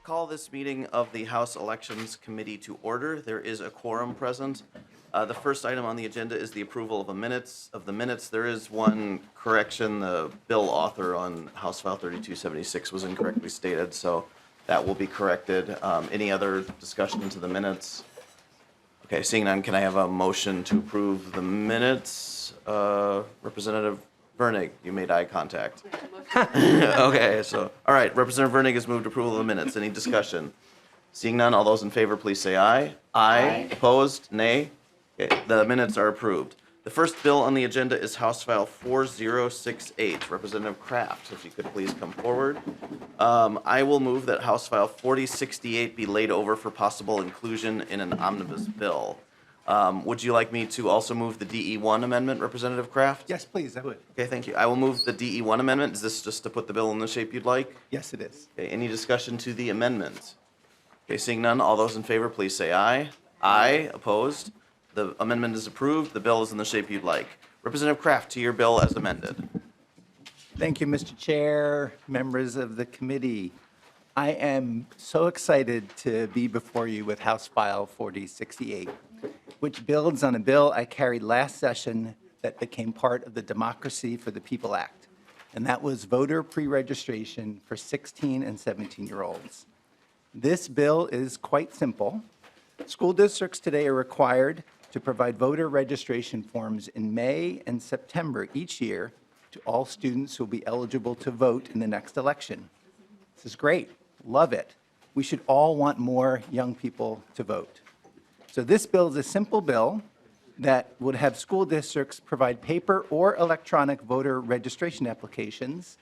call this meeting of the House Elections Committee to order. There is a quorum present. The first item on the agenda is the approval of the minutes. There is one correction. The bill author on House File 3276 was incorrectly stated, so that will be corrected. Any other discussion into the minutes? Okay, seeing none, can I have a motion to approve the minutes? Representative Vernig, you made eye contact. Okay, so, all right, Representative Vernig has moved approval of the minutes. Any discussion? Seeing none, all those in favor, please say aye. Aye. Opposed? Nay? Okay, the minutes are approved. The first bill on the agenda is House File 4068. Representative Kraft, if you could please come forward. I will move that House File 4068 be laid over for possible inclusion in an omnibus bill. Would you like me to also move the DE1 amendment, Representative Kraft? Yes, please, I would. Okay, thank you. I will move the DE1 amendment. Is this just to put the bill in the shape you'd like? Yes, it is. Okay, any discussion to the amendment? Okay, seeing none, all those in favor, please say aye. Aye. Opposed? The amendment is approved. The bill is in the shape you'd like. Representative Kraft, to your bill as amended. Thank you, Mr. Chair, members of the committee. I am so excited to be before you with House File 4068, which builds on a bill I carried last session that became part of the Democracy for the People Act, and that was voter pre-registration for 16 and 17-year-olds. This bill is quite simple. School districts today are required to provide voter registration forms in May and September each year to all students who will be eligible to vote in the next election. This is great. Love it. We should all want more young people to vote. So this bill is a simple bill that would have school districts provide paper or electronic voter registration applications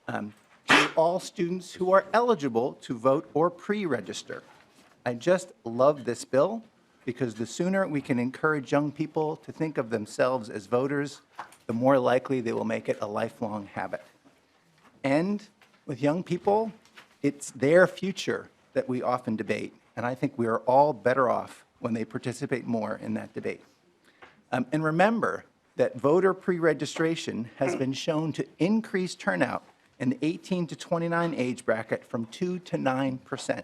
to all students who are eligible to vote or pre-register. I just love this bill because the sooner we can encourage young people to think of themselves as voters, the more likely they will make it a lifelong habit. And with young people, it's their future that we often debate, and I think we are all better off when they participate more in that debate. And remember that voter pre-registration has been shown to increase turnout in the 18 to 29 age bracket from 2 to 9%.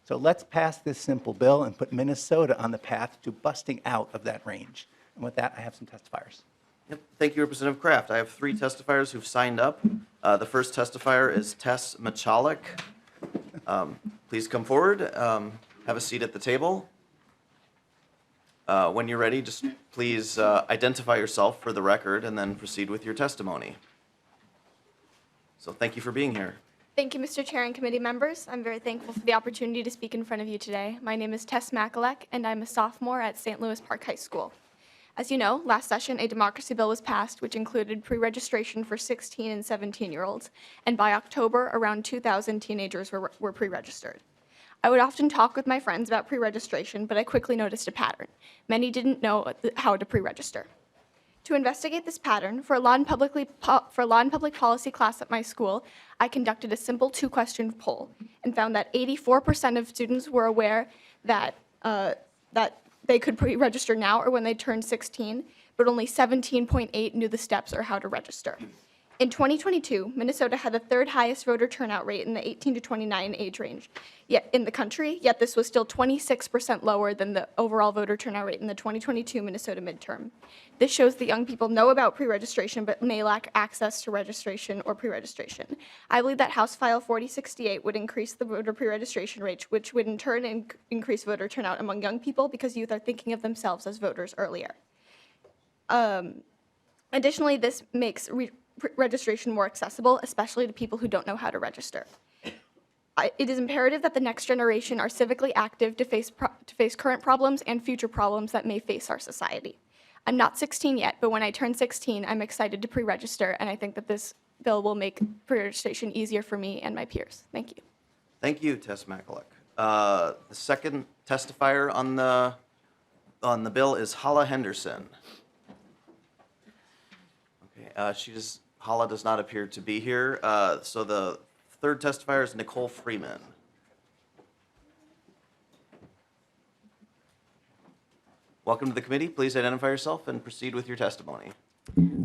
So let's pass this simple bill and put Minnesota on the path to busting out of that range. And with that, I have some testifiers. Yep. Thank you, Representative Kraft. I have 3 testifiers who've signed up. The first testifier is Tess Machalik. Please come forward. Have a seat at the table. When you're ready, just please identify yourself for the record and then proceed with your testimony. So thank you for being here. Thank you, Mr. Chair and committee members. I'm very thankful for the opportunity to speak in front of you today. My name is Tess Makalek, and I'm a sophomore at St. Louis Park High School. As you know, last session, a democracy bill was passed, which included pre-registration for 16 and 17-year-olds, and by October, around 2,000 teenagers were pre-registered. I would often talk with my friends about pre-registration, but I quickly noticed a pattern. Many didn't know how to pre-register. To investigate this pattern, for a law and public policy class at my school, I conducted a simple 2-question poll and found that 84% of students were aware that they could pre-register now or when they turned 16, but only 17.8% knew the steps or how to register. In 2022, Minnesota had the 3rd highest voter turnout rate in the 18 to 29 age range in the country, yet this was still 26% lower than the overall voter turnout rate in the 2022 Minnesota midterm. This shows that young people know about pre-registration but may lack access to registration or pre-registration. I believe that House File 4068 would increase the voter pre-registration rate, which would in turn increase voter turnout among young people because youth are thinking of themselves as voters earlier. Additionally, this makes registration more accessible, especially to people who don't know how to register. It is imperative that the next generation are civically active to face current problems and future problems that may face our society. I'm not 16 yet, but when I turn 16, I'm excited to pre-register, and I think that this bill will make pre-registration easier for me and my peers. Thank you. Thank you, Tess Makalek. The second testifier on the bill is Hala Henderson. Okay, Hala does not appear to be here. So the third testifier is Nicole Freeman. Welcome to the committee. Please identify yourself and proceed with your testimony.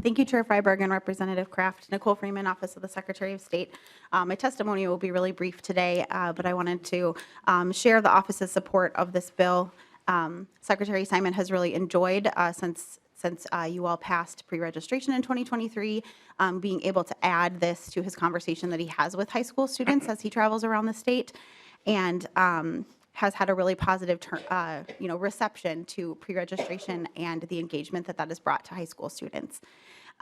Thank you, Chair Freiberg and Representative Kraft. Nicole Freeman, Office of the Secretary of State. My testimony will be really brief today, but I wanted to share the office's support of this bill. Secretary Simon has really enjoyed since you all passed pre-registration in 2023, being able to add this to his conversation that he has with high school students as he travels around the state, and has had a really positive reception to pre-registration and the engagement that has brought to high school students.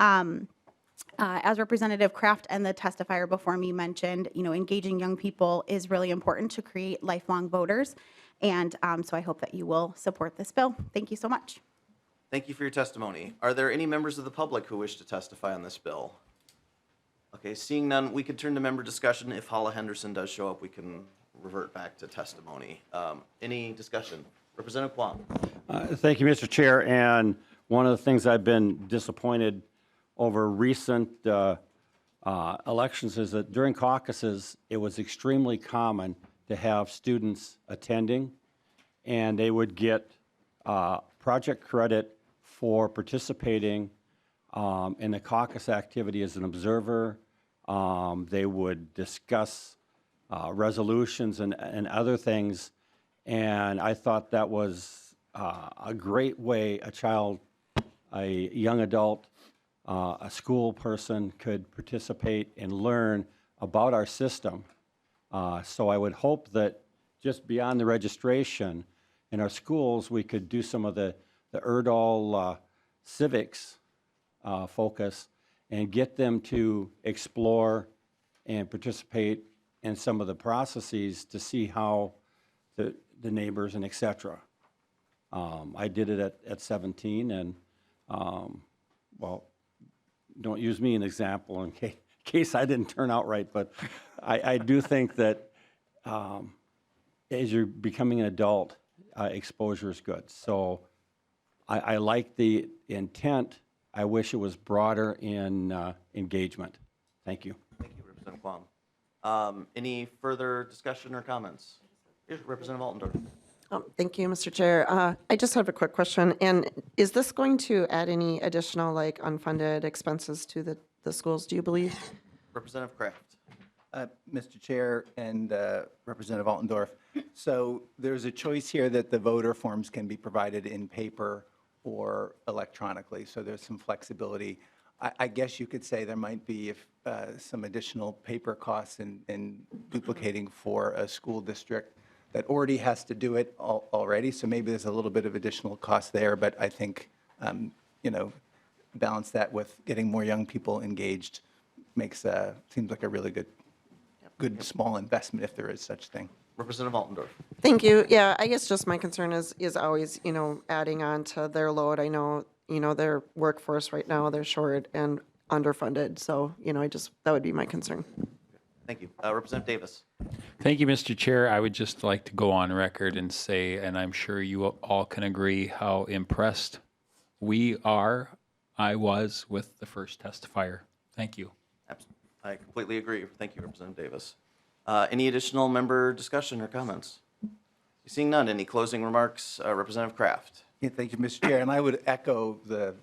As Representative Kraft and the testifier before me mentioned, engaging young people is really important to create lifelong voters, and so I hope that you will support this bill. Thank you so much. Thank you for your testimony. Are there any members of the public who wish to testify on this bill? Okay, seeing none, we could turn to member discussion. If Hala Henderson does show up, we can revert back to testimony. Any discussion? Representative Kwong. Thank you, Mr. Chair. And one of the things I've been disappointed over recent elections is that during caucuses, it was extremely common to have students attending, and they would get project credit for participating in the caucus activity as an observer. They would discuss resolutions and other things, and I thought that was a great way a young adult, a school person could participate and learn about our system. So I would hope that just beyond the registration in our schools, we could do some of the Erdal civics focus and get them to explore and participate in some of the processes to see how the neighbors and et cetera. I did it at 17, and well, don't use me as an example in case I didn't turn out right, but I do think that as you're becoming an adult, exposure is good. So I like the intent. I wish it was broader in engagement. Thank you. Thank you, Representative Kwong. Any further discussion or comments? Yes, Representative Altendorf. Thank you, Mr. Chair. I just have a quick question. And is this going to add any additional unfunded expenses to the schools, do you believe? Representative Kraft. Mr. Chair and Representative Altendorf, so there's a choice here that the voter forms can be provided in paper or electronically, so there's some flexibility. I guess you could say there might be some additional paper costs in duplicating for a school district that already has to do it already, so maybe there's a little bit of additional cost there, but I think, balance that with getting more young people engaged seems like a really good small investment if there is such thing. Representative Altendorf. Thank you. Yeah, I guess just my concern is always, adding on to their load. I know, their workforce right now, they're short and underfunded. So, that would be my concern. Thank you. Representative Davis. Thank you, Mr. Chair. I would just like to go on record and say, and I'm sure you all can agree, how impressed I was with the first testifier. Thank you. I completely agree. Thank you, Representative Davis. Any additional member discussion or comments? Seeing none, any closing remarks? Representative Kraft. Yeah, thank you, Mr. Chair, and I would echo the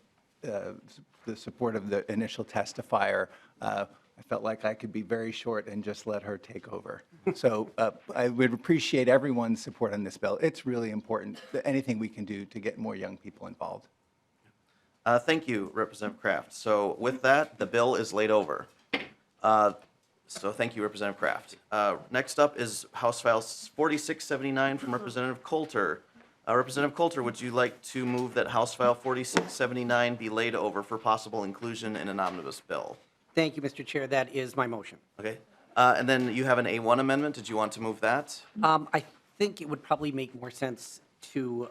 support of the initial testifier. I felt like I could be very short and just let her take over. So I would appreciate everyone's support on this bill. It's really important, anything we can do to get more young people involved. Thank you, Representative Kraft. So with that, the bill is laid over. So thank you, Representative Kraft. Next up is House File 4679 from Representative Coulter. Representative Coulter, would you like to move that House File 4679 be laid over for possible inclusion in an omnibus bill? Thank you, Mr. Chair. That is my motion. Okay. And then you have an A1 amendment. Did you want to move that? I think it would probably make more sense to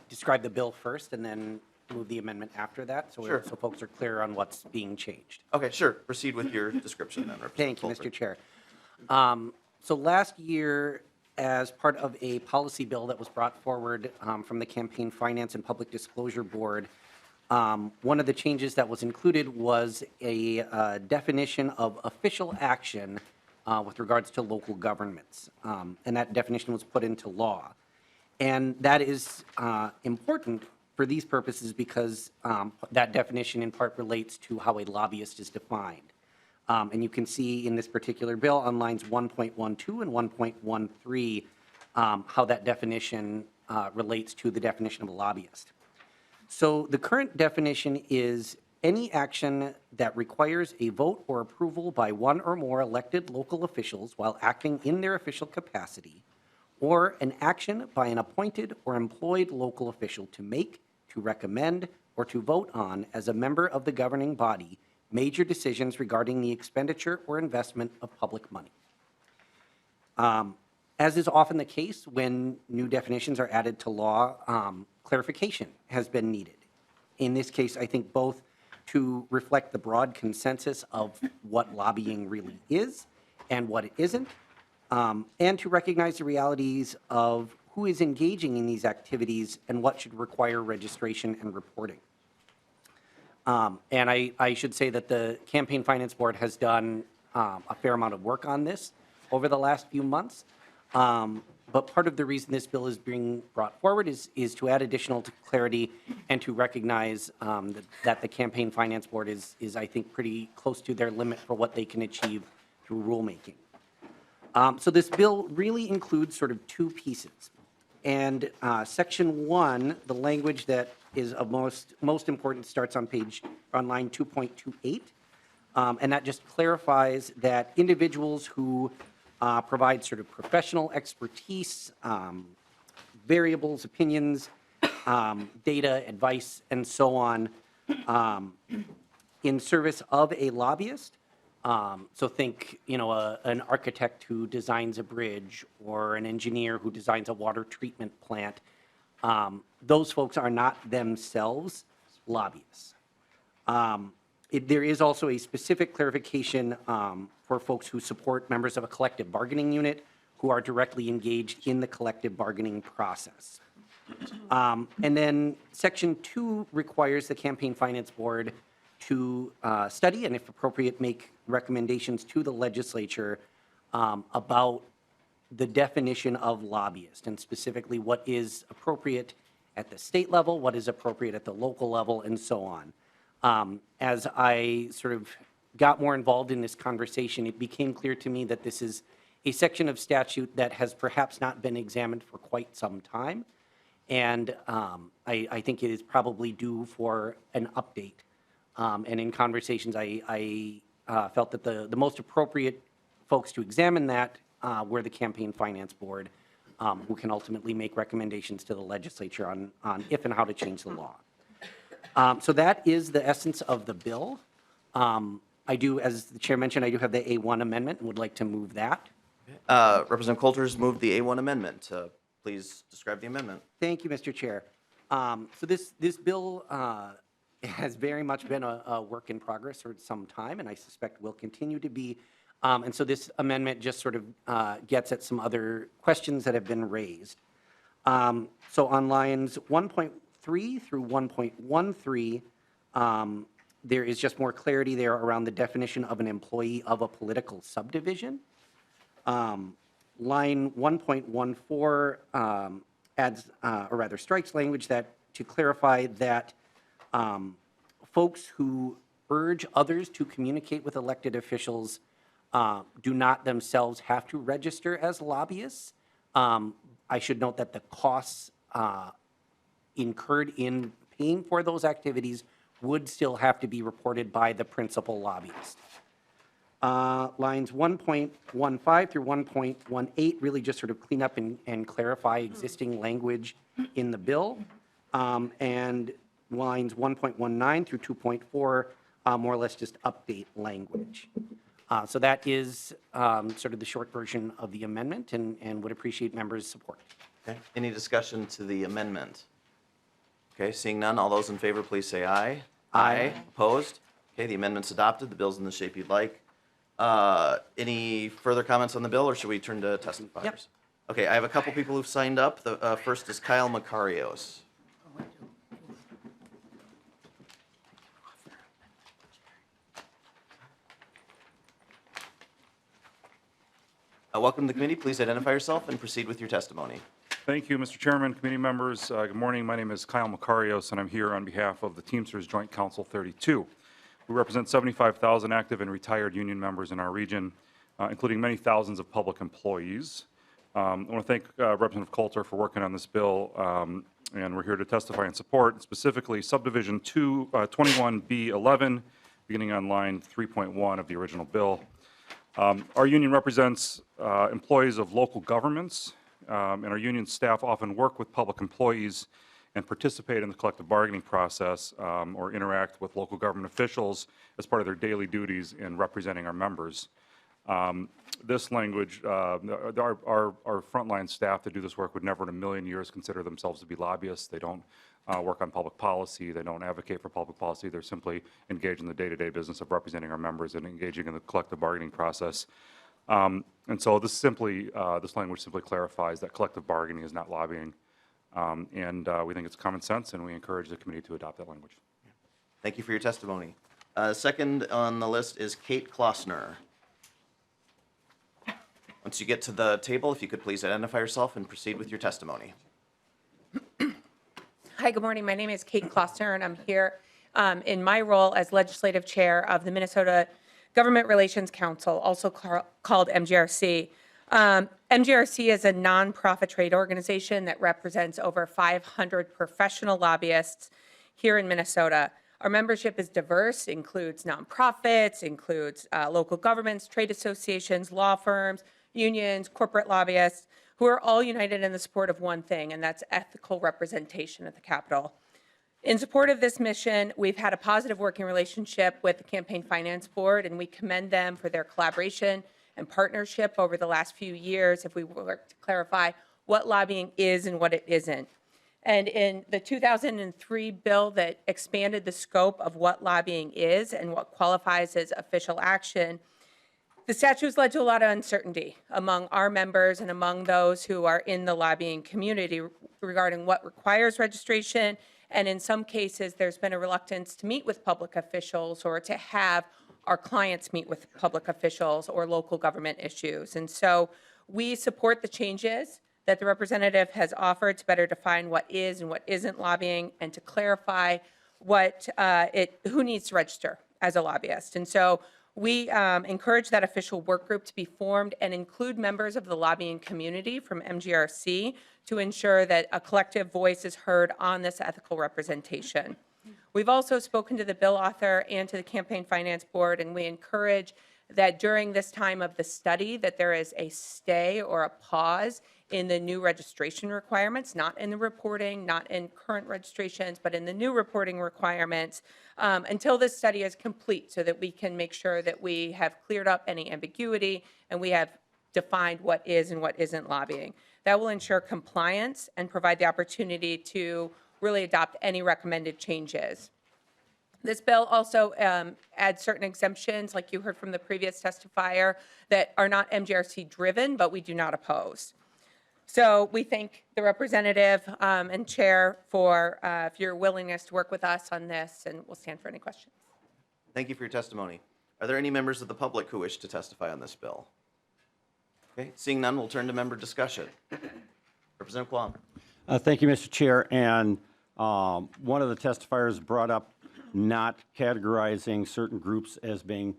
describe the bill first and then move the amendment after that, so Sure. so folks are clear on what's being changed. Okay, sure. Proceed with your description then, Representative Thank you, Coulter. Mr. Chair. So last year, as part of a policy bill that was brought forward from the Campaign Finance and Public Disclosure Board, one of the changes that was included was a definition of official action with regards to local governments. And that definition was put into law. And that is important for these purposes because that definition in part relates to how a lobbyist is defined. And you can see in this particular bill on lines 1.12 and 1.13 how that definition relates to the definition of a lobbyist. So the current definition is any action that requires a vote or approval by one or more elected local officials while acting in their official capacity, or an action by an appointed or employed local official to make, to recommend, or to vote on as a member of the governing body major decisions regarding the expenditure or investment of public money. As is often the case when new definitions are added to law, clarification has been needed. In this case, I think both to reflect the broad consensus of what lobbying really is and what it isn't, and to recognize the realities of who is engaging in these activities and what should require registration and reporting. And I should say that the Campaign Finance Board has done a fair amount of work on this over the last few months. But part of the reason this bill is being brought forward is to add additional clarity and to recognize that the Campaign Finance Board is, I think, pretty close to their limit for what they can achieve through rulemaking. So this bill really includes sort of two pieces. And Section 1, the language that is of most important, starts on line 2.28. And that just clarifies that individuals who provide sort of professional expertise, variables, opinions, data, advice, and so on in service of a lobbyist. So think, an architect who designs a bridge or an engineer who designs a water treatment plant. Those folks are not themselves lobbyists. There is also a specific clarification for folks who support members of a collective bargaining unit who are directly engaged in the collective bargaining process. And then Section 2 requires the Campaign Finance Board to study and, if appropriate, make recommendations to the legislature about the definition of lobbyist and specifically what is appropriate at the state level, what is appropriate at the local level, and so on. As I sort of got more involved in this conversation, it became clear to me that this is a section of statute that has perhaps not been examined for quite some time. And I think it is probably due for an update. And in conversations, I felt that the most appropriate folks to examine that were the Campaign Finance Board, who can ultimately make recommendations to the legislature on if and how to change the law. So that is the essence of the bill. I do, as the chair mentioned, I do have the A1 amendment and would like to move that. Representative Coulter's moved the A1 amendment. Please describe the amendment. Thank you, Mr. Chair. So this bill has very much been a work in progress for some time, and I suspect will continue to be. And so this amendment just sort of gets at some other questions that have been raised. So on lines 1.3 through 1.13, there is just more clarity there around the definition of an employee of a political subdivision. Line 1.14 adds, or rather strikes language that to clarify that folks who urge others to communicate with elected officials do not themselves have to register as lobbyists. I should note that the costs incurred in paying for those activities would still have to be reported by the principal lobbyist. Lines 1.15 through 1.18 really just sort of clean up and clarify existing language in the bill. And lines 1.19 through 2.4 more or less just update language. So that is sort of the short version of the amendment and would appreciate members' support. Okay. Any discussion to the amendment? Okay, seeing none, all those in favor, please say aye. Aye. Opposed? Okay, the amendment's adopted. The bill's in the shape you'd like. Any further comments on the bill, or should we turn to testifiers? Yep. Okay, I have a couple people who've signed up. The first is Kyle Macarios. Welcome to the committee. Please identify yourself and proceed with your testimony. Thank you, Mr. Chairman, committee members. Good morning. My name is Kyle Makarios, and I'm here on behalf of the Teamsters Joint Council 32. We represent 75,000 active and retired union members in our region, including many thousands of public employees. I want to thank Representative Coulter for working on this bill, and we're here to testify in support, specifically subdivision 21B11, beginning on line 3.1 of the original bill. Our union represents employees of local governments, and our union staff often work with public employees and participate in the collective bargaining process or interact with local government officials as part of their daily duties in representing our members. This language, our frontline staff that do this work would never in a million years consider themselves to be lobbyists. They don't work on public policy. They don't advocate for public policy. They're simply engaged in the day-to-day business of representing our members and engaging in the collective bargaining process. And so this language simply clarifies that collective bargaining is not lobbying. We think it's common sense, and we encourage the committee to adopt that language. Thank you for your testimony. Second on the list is Kate Klossner. Once you get to the table, if you could please identify yourself and proceed with your testimony. Hi, good morning. My name is Kate Klossner, and I'm here in my role as legislative chair of the Minnesota Government Relations Council, also called MGRC. MGRC is a nonprofit trade organization that represents over 500 professional lobbyists here in Minnesota. Our membership is diverse, includes nonprofits, includes local governments, trade associations, law firms, unions, corporate lobbyists, who are all united in the support of one thing, and that's ethical representation at the Capitol. In support of this mission, we've had a positive working relationship with the Campaign Finance Board, and we commend them for their collaboration and partnership over the last few years if we work to clarify what lobbying is and what it isn't. And in the 2003 bill that expanded the scope of what lobbying is and what qualifies as official action, the statutes led to a lot of uncertainty among our members and among those who are in the lobbying community regarding what requires registration. And in some cases, there's been a reluctance to meet with public officials or to have our clients meet with public officials or local government issues. And so we support the changes that the representative has offered to better define what is and what isn't lobbying and to clarify who needs to register as a lobbyist. And so we encourage that official work group to be formed and include members of the lobbying community from MGRC to ensure that a collective voice is heard on this ethical representation. We've also spoken to the bill author and to the Campaign Finance Board, and we encourage that during this time of the study that there is a stay or a pause in the new registration requirements, not in the reporting, not in current registrations, but in the new reporting requirements until this study is complete so that we can make sure that we have cleared up any ambiguity and we have defined what is and what isn't lobbying. That will ensure compliance and provide the opportunity to really adopt any recommended changes. This bill also adds certain exemptions, like you heard from the previous testifier, that are not MGRC driven, but we do not oppose. So we thank the representative and chair for your willingness to work with us on this, and we'll stand for any questions. Thank you for your testimony. Are there any members of the public who wish to testify on this bill? Okay, seeing none, we'll turn to member discussion. Representative Quam. Thank you, Mr. Chair. And one of the testifiers brought up not categorizing certain groups as being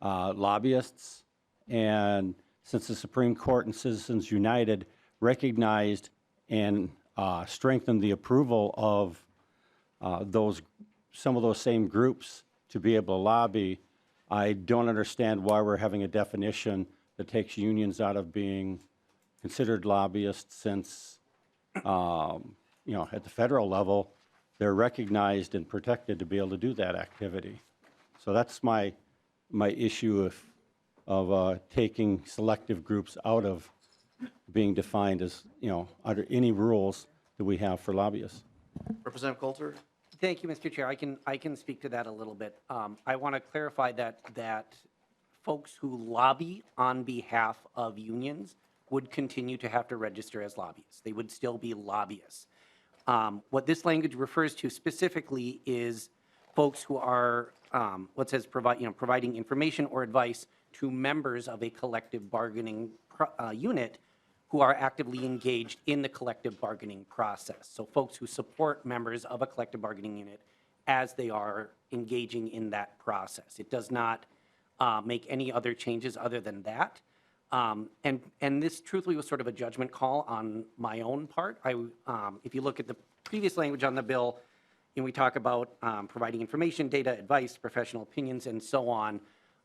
lobbyists. And since the Supreme Court and Citizens United recognized and strengthened the approval of some of those same groups to be able to lobby, I don't understand why we're having a definition that takes unions out of being considered lobbyists, since at the federal level, they're recognized and protected to be able to do that activity. So that's my issue of taking selective groups out of being defined as, under any rules that we have for lobbyists. Representative Coulter. Thank you, Mr. Chair. I can speak to that a little bit. I want to clarify that folks who lobby on behalf of unions would continue to have to register as lobbyists. They would still be lobbyists. What this language refers to specifically is folks who are what says providing information or advice to members of a collective bargaining unit who are actively engaged in the collective bargaining process. So folks who support members of a collective bargaining unit as they are engaging in that process. It does not make any other changes other than that. And this truthfully was sort of a judgment call on my own part. If you look at the previous language on the bill, and we talk about providing information, data, advice, professional opinions, and so on,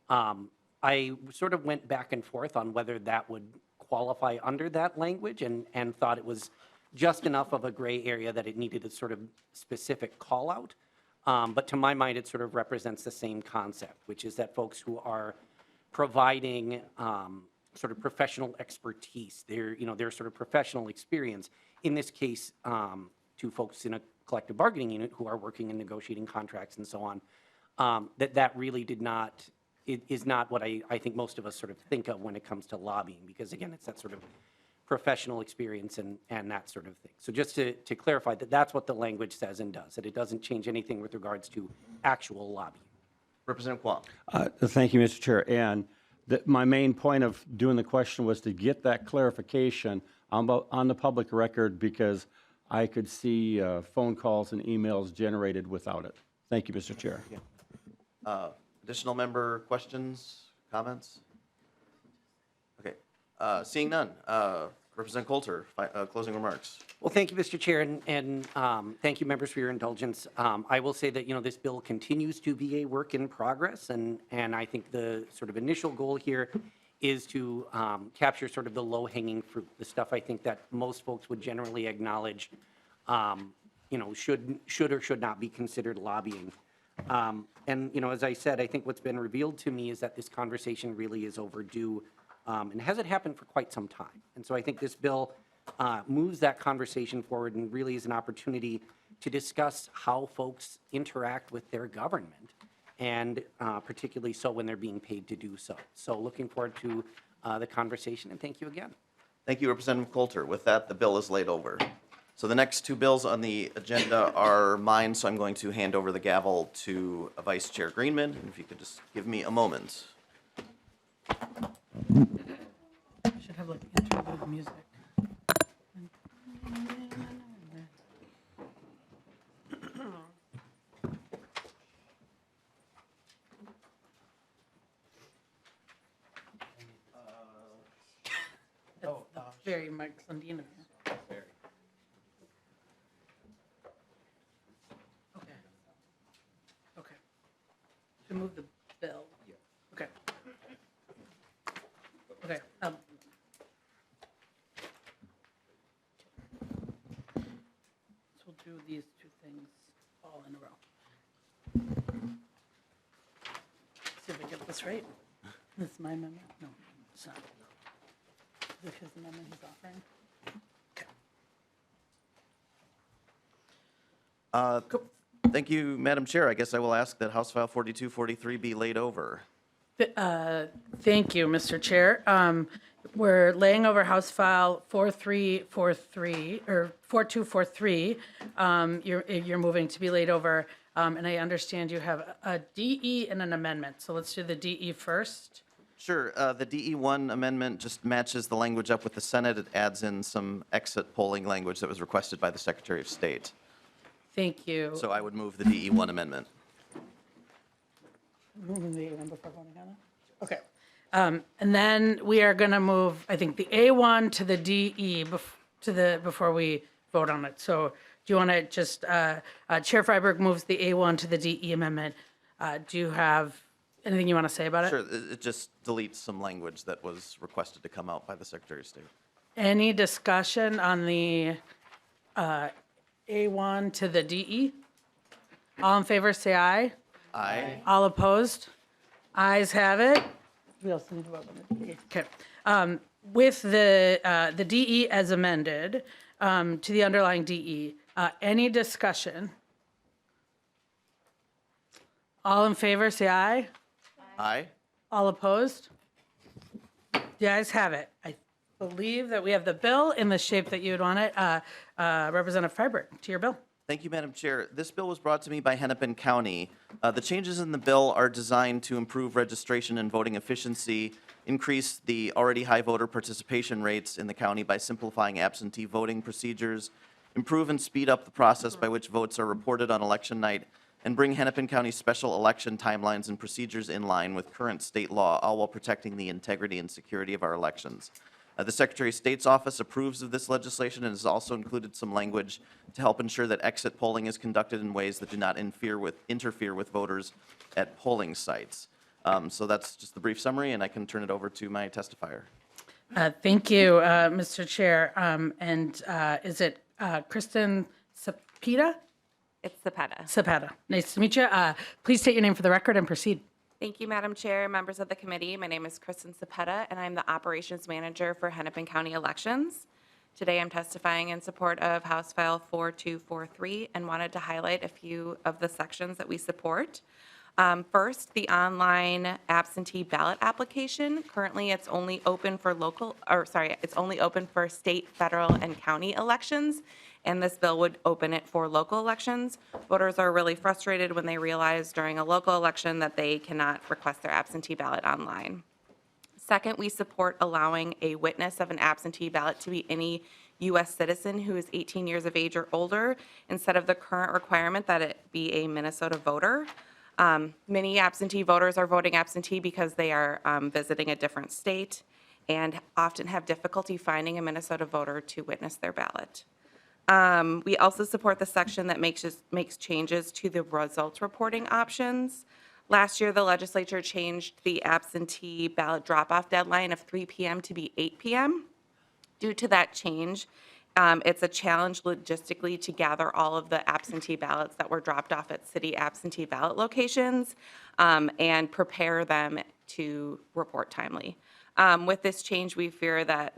I sort of went back and forth on whether that would qualify under that language and thought it was just enough of a gray area that it needed a sort of specific call out. But to my mind, it sort of represents the same concept, which is that folks who are providing sort of professional expertise, their sort of professional experience, in this case, to folks in a collective bargaining unit who are working and negotiating contracts and so on, that really is not what I think most of us sort of think of when it comes to lobbying, because again, it's that sort of professional experience and that sort of thing. So just to clarify that that's what the language says and does, that it doesn't change anything with regards to actual lobbying. Representative Quam. Thank you, Mr. Chair. And my main point of doing the question was to get that clarification on the public record, because I could see phone calls and emails generated without it. Thank you, Mr. Chair. Additional member questions, comments? Okay, seeing none. Representative Coulter, closing remarks. Well, thank you, Mr. Chair, and thank you, members, for your indulgence. I will say that, this bill continues to be a work in progress, and I think the sort of initial goal here is to capture sort of the low-hanging fruit, the stuff I think that most folks would generally acknowledge, should or should not be considered lobbying. And, as I said, I think what's been revealed to me is that this conversation really is overdue, and hasn't happened for quite some time. And so I think this bill moves that conversation forward and really is an opportunity to discuss how folks interact with their government, and particularly so when they're being paid to do so. So looking forward to the conversation, and thank you again. Thank you, Representative Coulter. With that, the bill is laid over. So the next two bills on the agenda are mine, so I'm going to hand over the gavel to Vice Chair Greenman, and if you could just give me a moment. Should have like interlude music. That's very Mike Sundin of you. Okay. Okay. To move the bill. Yeah. Okay. Okay. So we'll do these two things all in a row. See if I get this right. This is my amendment? No, it's not. Is it his amendment he's offering? Okay. Thank you, Madam Chair. I guess I will ask that House File 4243 be laid over. Thank you, Mr. Chair. We're laying over House File 4343, or 4243. You're moving to be laid over, and I understand you have a DE and an amendment. So let's do the DE first. Sure. The DE1 amendment just matches the language up with the Senate. It adds in some exit polling language that was requested by the Secretary of State. Thank you. So I would move the DE1 amendment. Moving the A1 before voting on it? Okay. And then we are going to move, I think, the A1 to the DE before we vote on it. So do you want to just, Chair Freiberg moves the A1 to the DE amendment. Do you have anything you want to say about it? Sure. It just deletes some language that was requested to come out by the Secretary of State. Any discussion on the A1 to the DE? All in favor, say aye. Aye. All opposed? Ayes have it. We also need to vote on the DE. Okay. With the DE as amended to the underlying DE, any discussion? All in favor, say aye. Aye. All opposed? The ayes have it. I believe that we have the bill in the shape that you would want it. Representative Freiberg, to your bill. Thank you, Madam Chair. This bill was brought to me by Hennepin County. The changes in the bill are designed to improve registration and voting efficiency. increase the already high voter participation rates in the county by simplifying absentee voting procedures, improve and speed up the process by which votes are reported on election night, and bring Hennepin County's special election timelines and procedures in line with current state law, all while protecting the integrity and security of our elections. The Secretary of State's office approves of this legislation and has also included some language to help ensure that exit polling is conducted in ways that do not interfere with voters at polling sites. So that's just the brief summary, and I can turn it over to my testifier. Thank you, Mr. Chair. Is it Kristen Cepeda? It's Cepeda. Cepeda. Nice to meet you. Please state your name for the record and proceed. Thank you, Madam Chair, members of the committee. My name is Kristen Cepeda, and I'm the Operations Manager for Hennepin County Elections. Today, I'm testifying in support of House File 4243 and wanted to highlight a few of the sections that we support. First, the online absentee ballot application. Currently, it's only open for it's only open for state, federal, and county elections, and this bill would open it for local elections. Voters are really frustrated when they realize during a local election that they cannot request their absentee ballot online. Second, we support allowing a witness of an absentee ballot to be any U.S. citizen who is 18 years of age or older, instead of the current requirement that it be a Minnesota voter. Many absentee voters are voting absentee because they are visiting a different state and often have difficulty finding a Minnesota voter to witness their ballot. We also support the section that makes changes to the results reporting options. Last year, the legislature changed the absentee ballot drop-off deadline of 3 p.m. to be 8 p.m. Due to that change, it's a challenge logistically to gather all of the absentee ballots that were dropped off at city absentee ballot locations and prepare them to report timely. Without this change, we fear that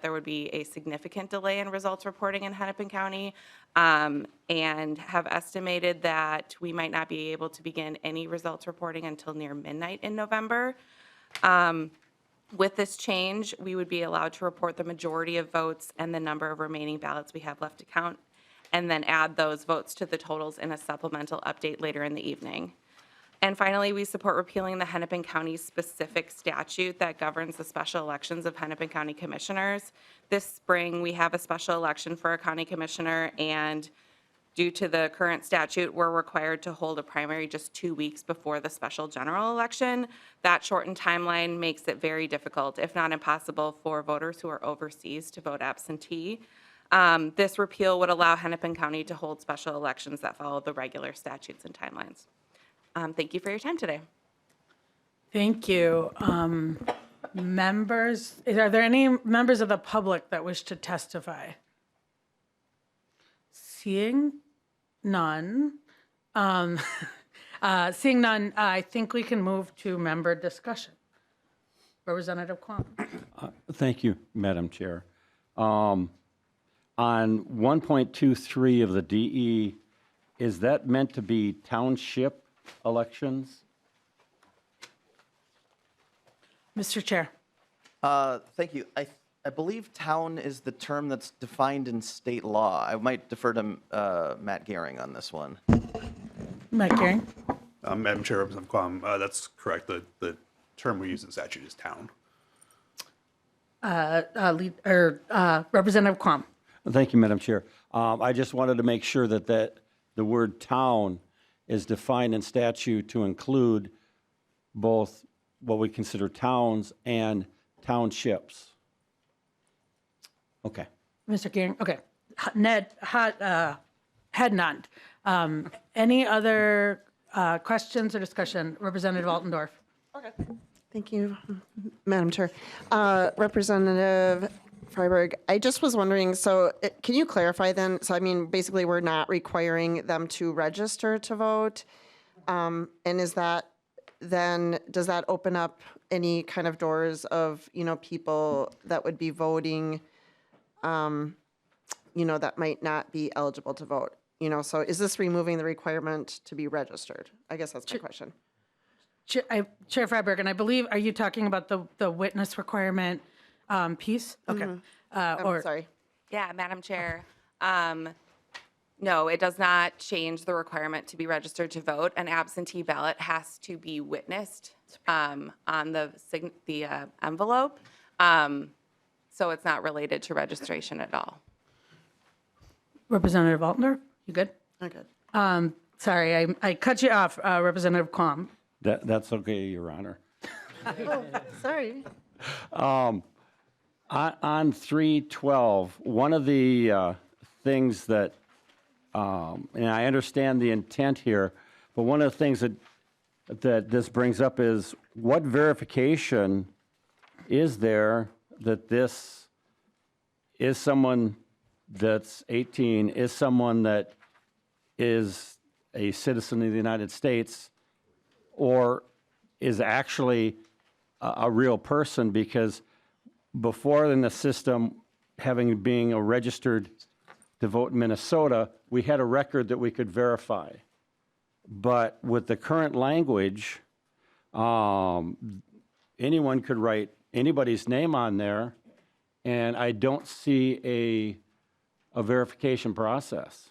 there would be a significant delay in results reporting in Hennepin County, and have estimated that we might not be able to begin any results reporting until near midnight in November. With this change, we would be allowed to report the majority of votes and the number of remaining ballots we have left to count, and then add those votes to the totals in a supplemental update later in the evening. And finally, we support repealing the Hennepin County specific statute that governs the special elections of Hennepin County commissioners. This spring, we have a special election for a county commissioner, and due to the current statute, we're required to hold a primary just 2 weeks before the special general election. That shortened timeline makes it very difficult, if not impossible, for voters who are overseas to vote absentee. This repeal would allow Hennepin County to hold special elections that follow the regular statutes and timelines. Thank you for your time today. Thank you. Members, are there any members of the public that wish to testify? Seeing none, I think we can move to member discussion. Representative Kwong. Thank you, Madam Chair. On 1.23 of the DE, is that meant to be township elections? Mr. Chair. Thank you. I believe town is the term that's defined in state law. I might defer to Matt Gehring on this one. Matt Gehring. Madam Chair, Representative Quam, that's correct. The term we use in statute is town. Representative Quam. Thank you, Madam Chair. I just wanted to make sure that the word town is defined in statute to include both what we consider towns and townships. Okay. Mr. Gehring. Okay. Head nod. Any other questions or discussion? Representative Altendorf. Okay. Thank you, Madam Chair. Representative Freiberg, I just was wondering, can you clarify then? So, I mean, basically, we're not requiring them to register to vote. And is that then, does that open up any kind of doors of, people that would be voting, that might not be eligible to vote? So is this removing the requirement to be registered? I guess that's my question. Chair Freiberg, and I believe, are you talking about the witness requirement piece? Okay. Sorry. Yeah, Madam Chair. No, it does not change the requirement to be registered to vote. An absentee ballot has to be witnessed on the envelope. So it's not related to registration at all. Representative Altner, you good? Okay. Sorry, I cut you off, Representative Quam. That's okay, Your Honor. Sorry. On 312, one of the things that, and I understand the intent here, but one of the things that this brings up is what verification is there that this is someone that's 18, is someone that is a citizen of the United States, or is actually a real person? Because before in the system, being a registered to vote in Minnesota, we had a record that we could verify. But with the current language, anyone could write anybody's name on there, and I don't see a verification process.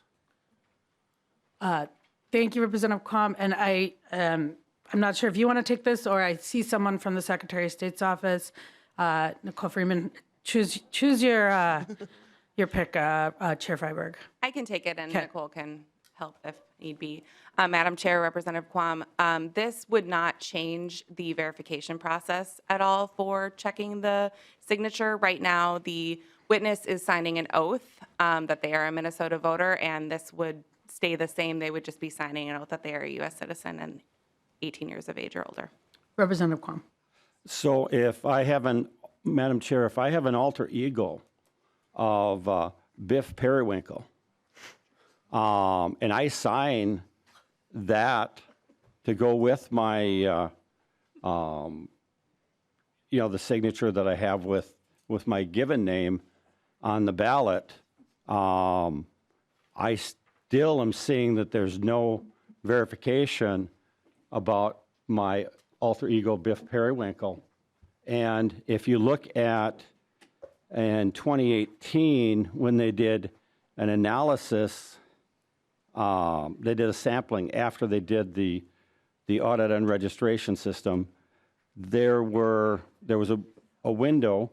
Thank you, Representative Quam. And I'm not sure if you want to take this, or I see someone from the Secretary of State's office. Nicole Freeman, choose your pick, Chair Freiberg. I can take it, and Nicole can help if need be. Madam Chair, Representative Quam, this would not change the verification process at all for checking the signature. Right now, the witness is signing an oath that they are a Minnesota voter, and this would stay the same. They would just be signing an oath that they are a U.S. citizen and 18 years of age or older. Representative Quam. So if I have Madam Chair, if I have an alter ego of Biff Periwinkle, and I sign that to go with my, the signature that I have with my given name on the ballot, I still am seeing that there's no verification about my alter ego Biff Periwinkle. And if you look at in 2018, when they did an analysis, they did a sampling after they did the audit and registration system, there was a window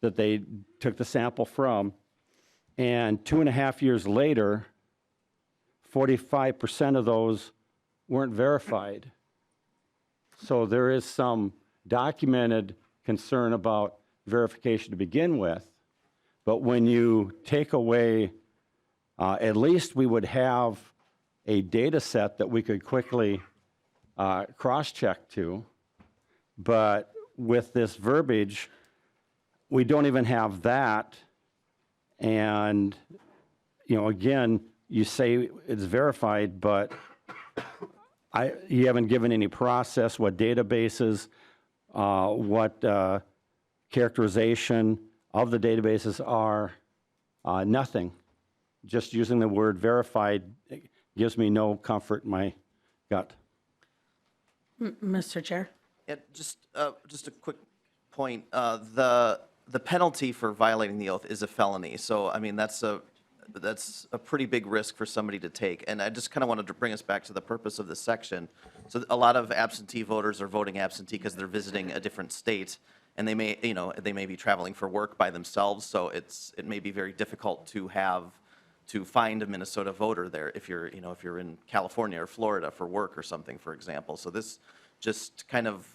that they took the sample from, and 2.5 years later, 45% of those weren't verified. So there is some documented concern about verification to begin with, but when you take away, at least we would have a data set that we could quickly cross-check to, but with this verbiage, we don't even have that. And, again, you say it's verified, but you haven't given any process, what databases, what characterization of the databases are, nothing. Just using the word verified gives me no comfort in my gut. Mr. Chair. Yeah, just a quick point. The penalty for violating the oath is a felony. So, I mean, that's a pretty big risk for somebody to take. And I just kind of wanted to bring us back to the purpose of this section. So a lot of absentee voters are voting absentee because they're visiting a different state, and they may be traveling for work by themselves. So it may be very difficult to find a Minnesota voter there if you're in California or Florida for work or something, for example. So this just kind of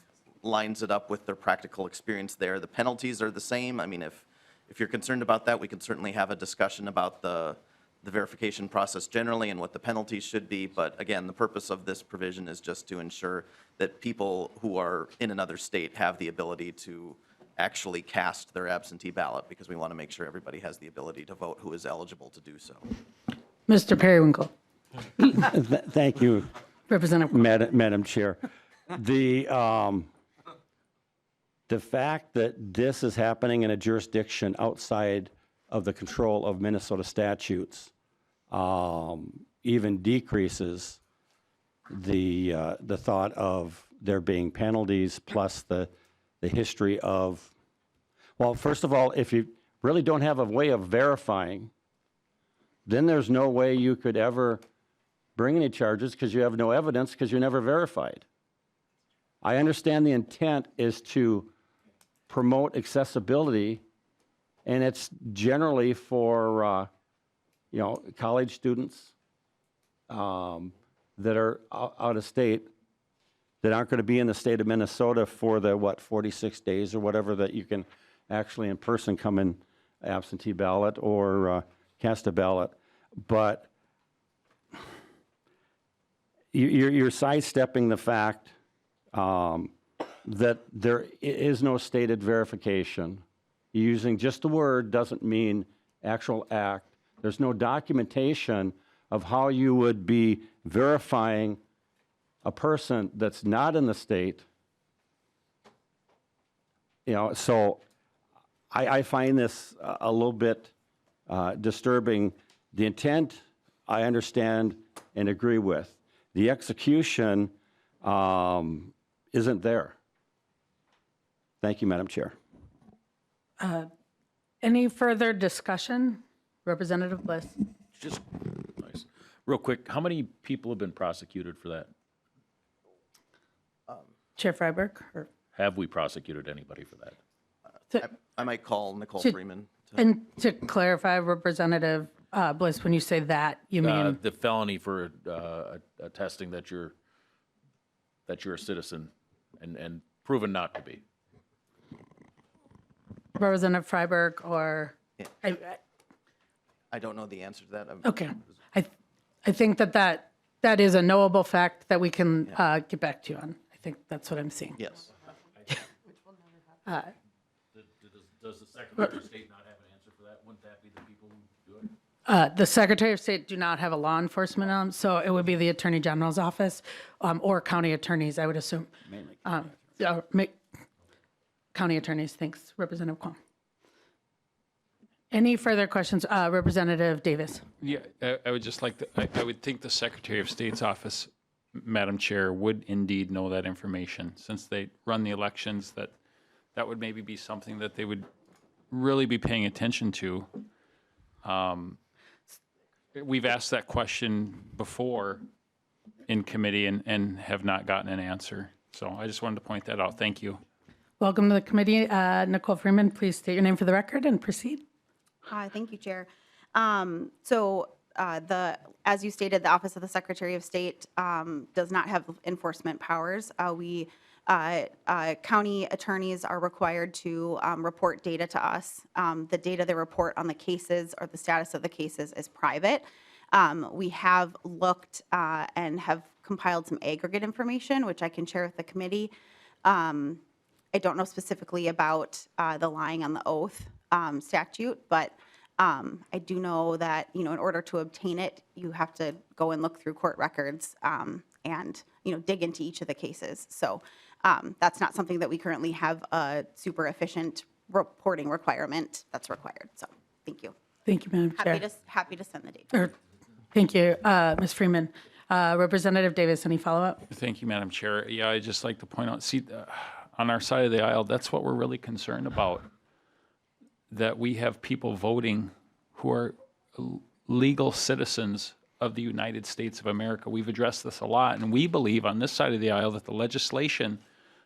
lines it up with their practical experience there. The penalties are the same. I mean, if you're concerned about that, we can certainly have a discussion about the verification process generally and what the penalties should be. But again, the purpose of this provision is just to ensure that people who are in another state have the ability to actually cast their absentee ballot, because we want to make sure everybody has the ability to vote who is eligible to do so. Mr. Periwinkle. Thank you, Representative. Madam Chair. The fact that this is happening in a jurisdiction outside of the control of Minnesota statutes even decreases the thought of there being penalties, plus the history of, well, first of all, if you really don't have a way of verifying, then there's no way you could ever bring any charges because you have no evidence because you're never verified. I understand the intent is to promote accessibility, and it's generally for, college students that are out of state, that aren't going to be in the state of Minnesota for the, 46 days or whatever that you can actually in person come in absentee ballot or cast a ballot. But you're sidestepping the fact that there is no stated verification. Using just the word doesn't mean actual act. There's no documentation of how you would be verifying a person that's not in the state. So I find this a little bit disturbing. The intent, I understand and agree with. The execution isn't there. Thank you, Madam Chair. Any further discussion? Representative Bliss. Just, nice. Real quick, how many people have been prosecuted for that? Chair Freiberg? Or- Have we prosecuted anybody for that? I might call Nicole Freeman. And to clarify, Representative Bliss, when you say that, you mean? The felony for attesting that you're a citizen and proven not to be. Representative Freiberg or? Yeah. I don't know the answer to that. Okay. I think that is a knowable fact that we can get back to you on. I think that's what I'm seeing. Yes. Does the Secretary of State not have an answer for that? Wouldn't that be the people who do it? The Secretary of State do not have a law enforcement arm, so it would be the Attorney General's office or county attorneys, I would assume. Mainly. County attorneys, thanks, Representative Kwong. Any further questions? Representative Davis. Yeah, I would just like to, I would think the Secretary of State's office, Madam Chair, would indeed know that information. Since they run the elections, that would maybe be something that they would really be paying attention to. We've asked that question before in committee and have not gotten an answer. So I just wanted to point that out. Thank you. Welcome to the committee. Nicole Freeman, please state your name for the record and proceed. Hi, thank you, Chair. As you stated, the Office of the Secretary of State does not have enforcement powers. County attorneys are required to report data to us. The data they report on the cases or the status of the cases is private. We have looked and have compiled some aggregate information, which I can share with the committee. I don't know specifically about the lying on the oath statute, but I do know that, in order to obtain it, you have to go and look through court records and, dig into each of the cases. So that's not something that we currently have a super efficient reporting requirement that's required. So thank you. Thank you, Madam Chair. Happy to send the data. Thank you, Ms. Freeman. Representative Davis, any follow-up? Thank you, Madam Chair. Yeah, I'd just like to point out, on our side of the aisle, that's what we're really concerned about, that we have people voting who are legal citizens of the United States of America. We've addressed this a lot, and we believe on this side of the aisle that the legislation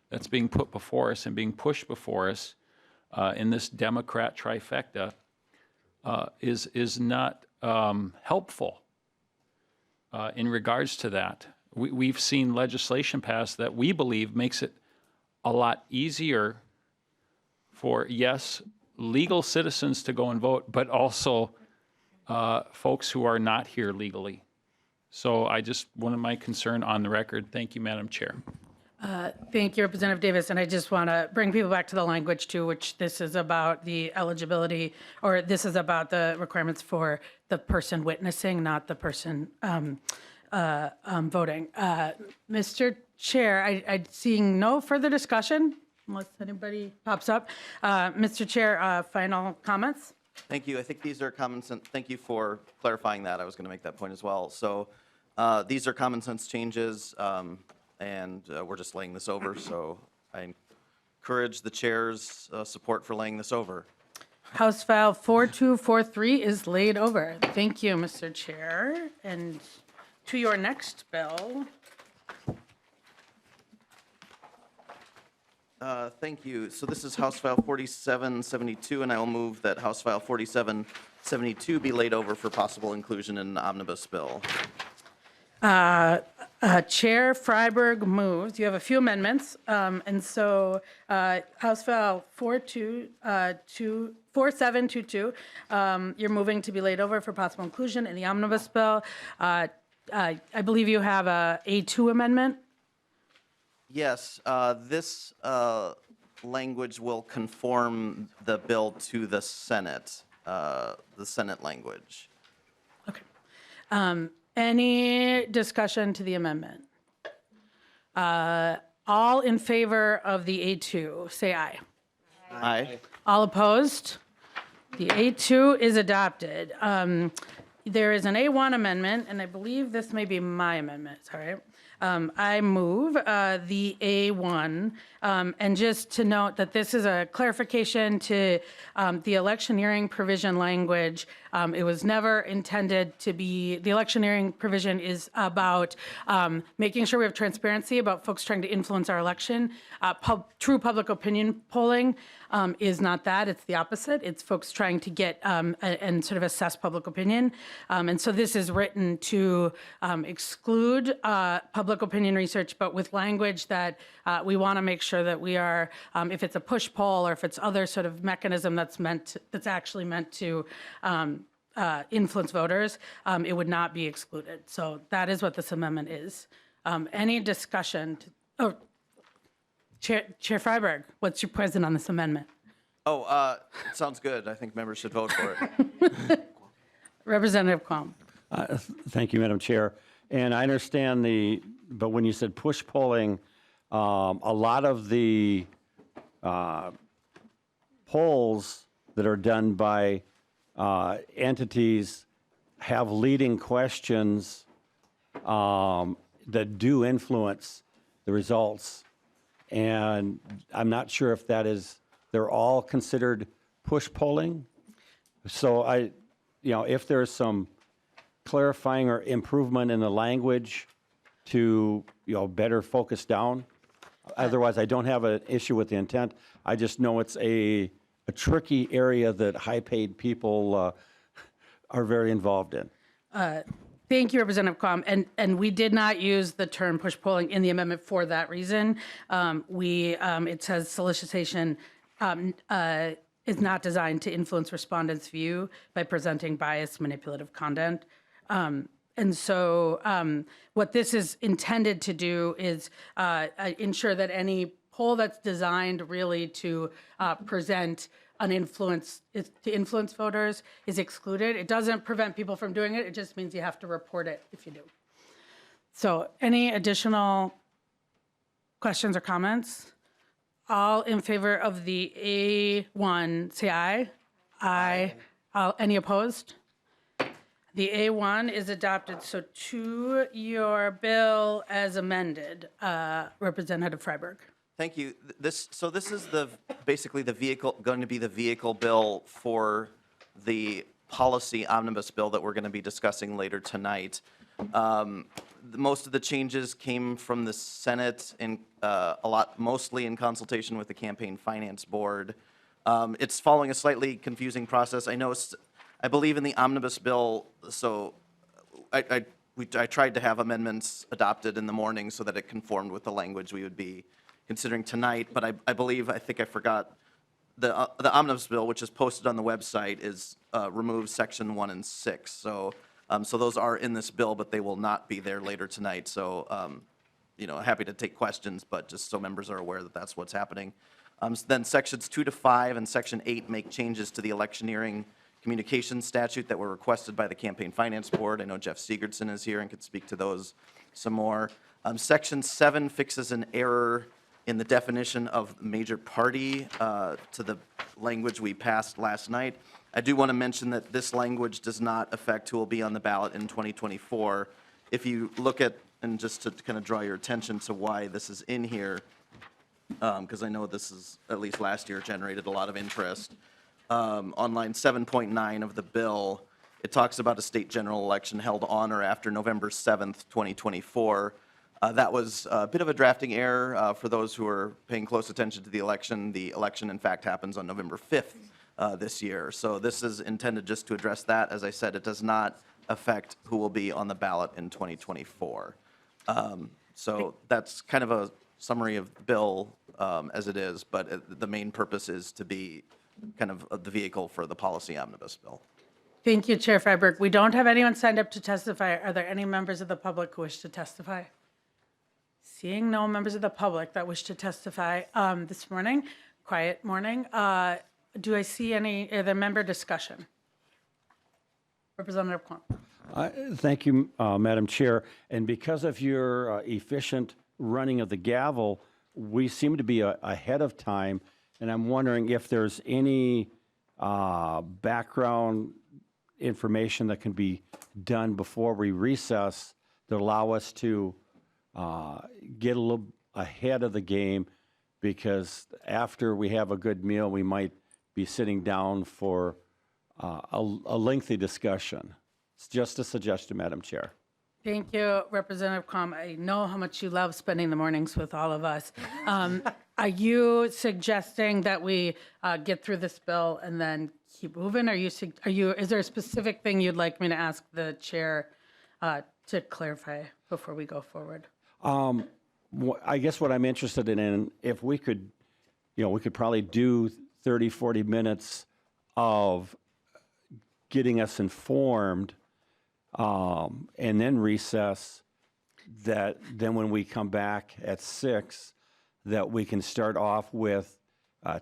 that's being put before us and being pushed before us in this Democrat trifecta is not helpful in regards to that. We've seen legislation passed that we believe makes it a lot easier for, yes, legal citizens to go and vote, but also folks who are not here legally. So I just wanted my concern on the record. Thank you, Madam Chair. Thank you, Representative Davis. And I just want to bring people back to the language too, which this is about the eligibility, or this is about the requirements for the person witnessing, not the person voting. Mr. Chair, I'm seeing no further discussion unless anybody pops up. Mr. Chair, final comments? Thank you. I think these are common sense. Thank you for clarifying that. I was going to make that point as well. So these are common sense changes, and we're just laying this over. So I encourage the chair's support for laying this over. House File 4243 is laid over. Thank you, Mr. Chair. And to your next bill. Thank you. So this is House File 4772, and I will move that House File 4772 be laid over for possible inclusion in the omnibus bill. Chair Freiberg moves. You have a few amendments, and so House File 4722, you're moving to be laid over for possible inclusion in the omnibus bill. I believe you have a A2 amendment. Yes, this language will conform the bill to the Senate language. Okay. Any discussion to the amendment? All in favor of the A2, say aye. Aye. All opposed? The A2 is adopted. There is an A1 amendment, and I believe this may be my amendment, sorry. I move the A1, and just to note that this is a clarification to the electioneering provision language. It was never intended to be, the electioneering provision is about making sure we have transparency about folks trying to influence our election. True public opinion polling is not that, it's the opposite. It's folks trying to get and sort of assess public opinion. And so this is written to exclude public opinion research, but with language that we want to make sure that we are, if it's a push poll or if it's other sort of mechanism that's actually meant to influence voters, it would not be excluded. So that is what this amendment is. Any discussion? Chair Freiberg, what's your present on this amendment? Sounds good. I think members should vote for it. Representative Quam. Thank you, Madam Chair. And I understand but when you said push polling, a lot of the polls that are done by entities have leading questions that do influence the results. And I'm not sure if they're all considered push polling. So if there's some clarifying or improvement in the language to, better focus down. Otherwise, I don't have an issue with the intent. I just know it's a tricky area that high-paid people are very involved in. Thank you, Representative Quam. And we did not use the term push polling in the amendment for that reason. It says solicitation is not designed to influence respondents' view by presenting biased, manipulative content. And so what this is intended to do is ensure that any poll that's designed really to present an influence, to influence voters is excluded. It doesn't prevent people from doing it. It just means you have to report it if you do. So any additional questions or comments? All in favor of the A1, say aye. Aye. Any opposed? The A1 is adopted. So to your bill as amended, Representative Freiberg. Thank you. This is basically going to be the vehicle bill for the policy omnibus bill that we're going to be discussing later tonight. Most of the changes came from the Senate and mostly in consultation with the Campaign Finance Board. It's following a slightly confusing process. I believe in the omnibus bill, so I tried to have amendments adopted in the morning so that it conformed with the language we would be considering tonight, but I think I forgot the omnibus bill, which is posted on the website, removes section 1 and 6. So those are in this bill, but they will not be there later tonight. So happy to take questions, but just so members are aware that that's what's happening. Then sections 2 to 5 and section 8 make changes to the electioneering communications statute that were requested by the Campaign Finance Board. I know Jeff Sigurdson is here and could speak to those some more. Section 7 fixes an error in the definition of major party to the language we passed last night. I do want to mention that this language does not affect who will be on the ballot in 2024. If you look at, and just to kind of draw your attention to why this is in here, because I know this is, at least last year, generated a lot of interest. On line 7.9 of the bill, it talks about a state general election held on or after November 7th, 2024. That was a bit of a drafting error for those who are paying close attention to the election. The election, in fact, happens on November 5th this year. So this is intended just to address that. As I said, it does not affect who will be on the ballot in 2024. So that's kind of a summary of the bill as it is, but the main purpose is to be kind of the vehicle for the policy omnibus bill. Thank you, Chair Freiberg. We don't have anyone signed up to testify. Are there any members of the public who wish to testify? Seeing no members of the public that wish to testify this morning, quiet morning, do I see any other member discussion? Representative Kwong. Thank you, Madam Chair. And because of your efficient running of the gavel, we seem to be ahead of time. And I'm wondering if there's any background information that can be done before we recess to allow us to get a little ahead of the game, because after we have a good meal, we might be sitting down for a lengthy discussion. It's just a suggestion, Madam Chair. Thank you, Representative Quam. I know how much you love spending the mornings with all of us. Are you suggesting that we get through this bill and then keep moving? Is there a specific thing you'd like me to ask the chair to clarify before we go forward? I guess what I'm interested in, if we could, we could probably do 30, 40 minutes of getting us informed and then recess, that then when we come back at 6, that we can start off with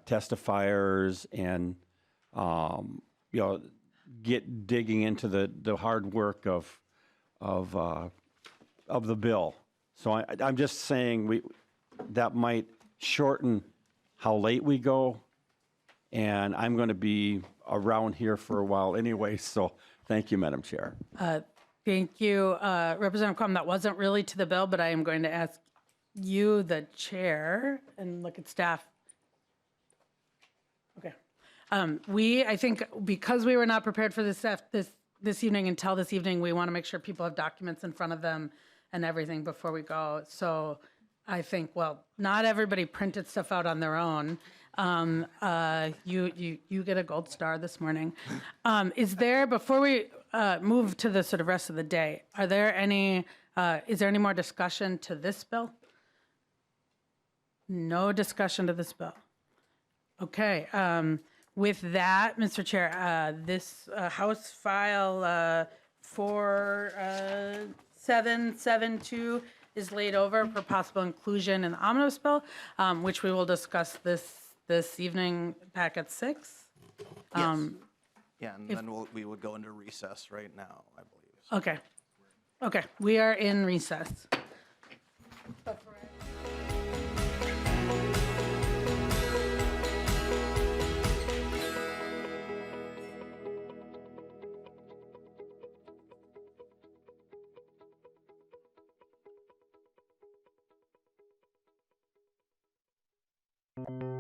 testifiers and, get digging into the hard work of the bill. So I'm just saying that might shorten how late we go, and I'm going to be around here for a while anyway, so thank you, Madam Chair. Thank you, Representative Quam. That wasn't really to the bill, but I am going to ask you, the chair, and look at staff. Okay. I think because we were not prepared for this evening until this evening, we want to make sure people have documents in front of them and everything before we go. So I think, well, not everybody printed stuff out on their own. You get a gold star this morning. Is there, before we move to the sort of rest of the day, is there any more discussion to this bill? No discussion to this bill. Okay. With that, Mr. Chair, this House File 4772 is laid over for possible inclusion in the omnibus bill, which we will discuss this evening, packet 6. Yes. Yeah, and then we would go into recess right now, I believe. Okay. Okay, we are in recess. Thank you.